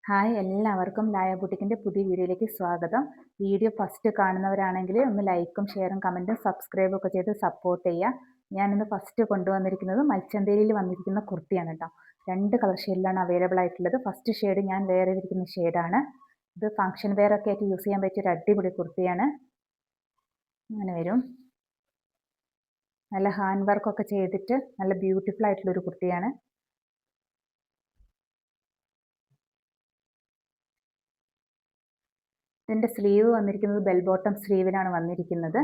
Hi, എല്ലാവർക്കും ലായ ബുട്ടിക്കിൻ്റെ പുതിയ വീഡിയോയിലേക്ക് സ്വാഗതം. വീഡിയോ ഫസ്റ്റ് കാണുന്നവരാണെങ്കിൽ ഒന്ന് ലൈക്കും ഷെയറും കമൻറ്റും സബ്സ്ക്രൈബും ഒക്കെ ചെയ്ത് സപ്പോർട്ട് ചെയ്യുക. ഞാനിന്ന് ഫസ്റ്റ് കൊണ്ടുവന്നിരിക്കുന്നത് മൽച്ചന്തേരിയിൽ വന്നിരിക്കുന്ന കുർത്തിയാണ് കേട്ടോ. 2 കളർ ഷെയ്ഡിലാണ് അവൈലബിൾ ആയിട്ടുള്ളത്. ഫസ്റ്റ് ഷെയ്ഡ് ഞാൻ വേറെ ഇരിക്കുന്ന ഷെയ്ഡാണ്. ഇത് ഫംഗ്ഷൻ വെയർ ഒക്കെ ആയിട്ട് യൂസ് ചെയ്യാൻ പറ്റിയ ഒരു അടിപൊളി കുർത്തിയാണ്. അങ്ങനെ വരും. നല്ല ഹാൻഡ് വർക്കൊക്കെ ചെയ്തിട്ട് നല്ല ബ്യൂട്ടിഫുൾ ആയിട്ടുള്ളൊരു കുർത്തിയാണ്. ഇതിൻ്റെ സ്ലീവ് വന്നിരിക്കുന്നത് ബെൽ ബോട്ടം സ്ലീവിലാണ് വന്നിരിക്കുന്നത്.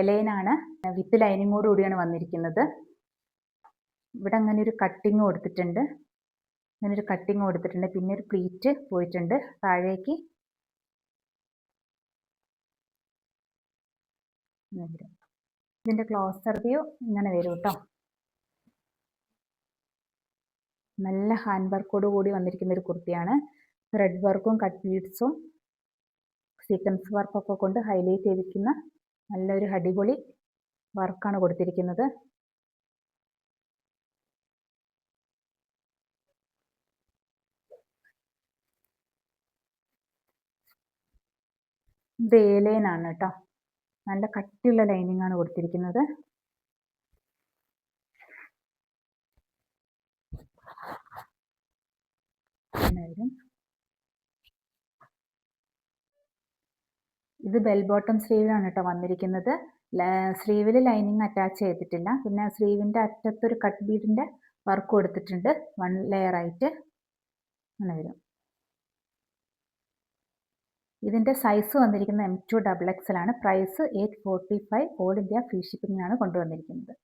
ലൈനാണ്, വിത്ത് ലൈനിങ്ങോട് കൂടിയാണ് വന്നിരിക്കുന്നത്. ഇവിടെ അങ്ങനെ ഒരു കട്ടിങ് കൊടുത്തിട്ടുണ്ട്, പിന്നെ ഒരു പ്ലീറ്റ് പോയിട്ടുണ്ട് താഴേക്ക്. ഇതിൻ്റെ ക്ലോസർ വ്യൂ ഇങ്ങനെ വരും കേട്ടോ. നല്ല ഹാൻഡ് വർക്കോട് കൂടി വന്നിരിക്കുന്ന ഒരു കുർത്തിയാണ്. ത്രെഡ് വർക്കും കട്ട് ബീഡ്സും സീക്വൻസ് വർക്കൊക്കെ കൊണ്ട് ഹൈലൈറ്റ് ചെയ്തിരിക്കുന്ന നല്ലൊരു അടിപൊളി വർക്കാണ് കൊടുത്തിരിക്കുന്നത്. ഇത് ലൈനാണ് കേട്ടോ. നല്ല കട്ടിയുള്ള ലൈനിങ് ആണ് കൊടുത്തിരിക്കുന്നത്. ഇത് ബെൽ ബോട്ടം സ്ലീവിലാണ് കേട്ടോ വന്നിരിക്കുന്നത്. സ്ലീവിൽ ലൈനിങ് അറ്റാച്ച് ചെയ്തിട്ടില്ല. പിന്നെ സ്ലീവിൻ്റെ അറ്റത്തൊരു കട്ട് ബീഡിൻ്റെ വർക്ക് കൊടുത്തിട്ടുണ്ട്, 1 ലെയർ ആയിട്ട്. അങ്ങനെ വരും. ഇതിൻ്റെ സൈസ് വന്നിരിക്കുന്നത് M2 XXL ആണ്. പ്രൈസ് 845. ഓൾ ഇന്ത്യ ഫ്രീ ഷിപ്പിങ്ങിനാണ് കൊണ്ടുവന്നിരിക്കുന്നത്.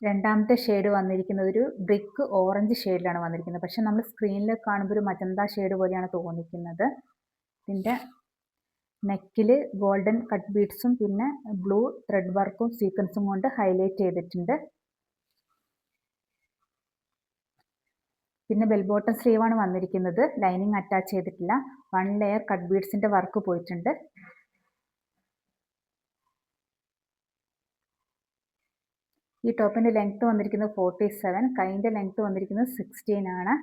രണ്ടാമത്തെ ഷെയ്ഡ് വന്നിരിക്കുന്നത് ഒരു ബ്രിക്ക് ഓറഞ്ച് ഷെയ്ഡിലാണ് വന്നിരിക്കുന്നത്. പക്ഷെ നമ്മൾ സ്ക്രീനിൽ കാണുമ്പോൾ ഒരു മജന്ത ഷെയ്ഡ് പോലെയാണ് തോന്നിക്കുന്നത്. ഇതിൻ്റെ നെക്കിൽ ഗോൾഡൻ കട്ട് ബീഡ്സും പിന്നെ ബ്ലൂ ത്രെഡ് വർക്കും സീക്വൻസും കൊണ്ട് ഹൈലൈറ്റ് ചെയ്തിട്ടുണ്ട്. പിന്നെ ബെൽ ബോട്ടം സ്ലീവാണ് വന്നിരിക്കുന്നത്. ലൈനിങ് അറ്റാച്ച് ചെയ്തിട്ടില്ല. 1 ലെയർ കട്ട് ബീഡ്സിൻ്റെ വർക്ക് പോയിട്ടുണ്ട്. ഈ ടോപ്പിൻ്റെ ലെങ്ത്ത് വന്നിരിക്കുന്നത് 47, കൈൻ്റെ ലെങ്ത്ത് വന്നിരിക്കുന്നത് 16 ആണ്.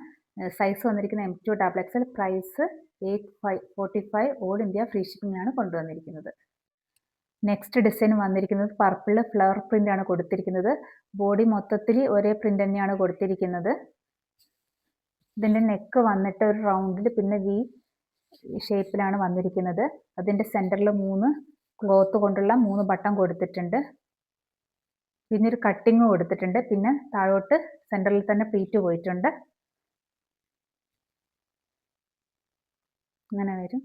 സൈസ് വന്നിരിക്കുന്നത് M2 XXL. Price 845. All India free ഷിപ്പിംഗിനാണ് കൊണ്ടുവന്നിരിക്കുന്നത്. നെക്സ്റ്റ് ഡിസൈൻ വന്നിരിക്കുന്നത് പർപ്പിൾ ഫ്ലവർ പ്രിൻ്റ് ആണ് കൊടുത്തിരിക്കുന്നത്. ബോഡി മൊത്തത്തിൽ ഒരേ പ്രിൻ്റ് തന്നെയാണ് കൊടുത്തിരിക്കുന്നത്. ഇതിൻ്റെ നെക്ക് വന്നിട്ട് ഒരു റൗണ്ടിൽ പിന്നെ വി ഷേപ്പിലാണ് വന്നിരിക്കുന്നത്. അതിൻ്റെ സെൻറ്ററിൽ 3 ക്ലോത്ത് കൊണ്ടുള്ള 3 ബട്ടൺ കൊടുത്തിട്ടുണ്ട്. പിന്നെ ഒരു കട്ടിങ് കൊടുത്തിട്ടുണ്ട്. പിന്നെ താഴോട്ട് സെൻറ്ററിൽ തന്നെ പ്ലീറ്റ് പോയിട്ടുണ്ട്. അങ്ങനെ വരും.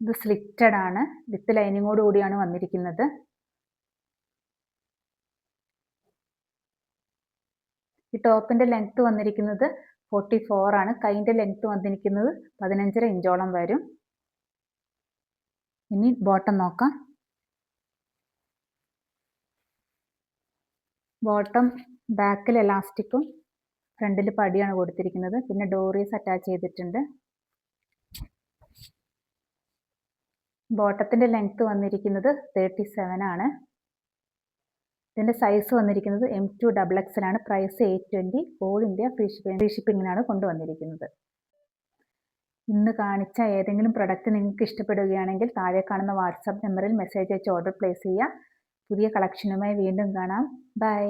ഇത് സ്ലിറ്റഡ് ആണ്, വിത്ത് ലൈനിങ്ങോട് കൂടിയാണ് വന്നിരിക്കുന്നത്. ഈ ടോപ്പിൻ്റെ ലെങ്ത്ത് വന്നിരിക്കുന്നത് 44 ആണ്. കൈൻ്റെ ലെങ്ത്ത് വന്നിരിക്കുന്നത് 15.5 ഇഞ്ചോളം വരും. ഇനി ബോട്ടം നോക്കാം. ബോട്ടം ബാക്കിൽ എലാസ്റ്റിക്കും ഫ്രണ്ടിൽ പടിയാണ് കൊടുത്തിരിക്കുന്നത്. പിന്നെ ഡോറീസ് അറ്റാച്ച് ചെയ്തിട്ടുണ്ട്. ബോട്ടത്തിൻ്റെ ലെങ്ത്ത് വന്നിരിക്കുന്നത് 37 ആണ്. ഇതിൻ്റെ സൈസ് വന്നിരിക്കുന്നത് M2 XXL ആണ്. പ്രൈസ് 820. ഓൾ ഇന്ത്യ ഫ്രീ ഷിപ്പിങ്ങിനാണ് കൊണ്ടുവന്നിരിക്കുന്നത്. ഇന്ന് കാണിച്ച ഏതെങ്കിലും പ്രൊഡക്റ്റ് നിങ്ങൾക്ക് ഇഷ്ടപ്പെടുകയാണെങ്കിൽ താഴെ കാണുന്ന വാട്സാപ്പ് നമ്പറിൽ മെസ്സേജ് അയച്ച് ഓർഡർ പ്ലേസ് ചെയ്യുക. പുതിയ കളക്ഷനുമായി വീണ്ടും കാണാം. ബൈ.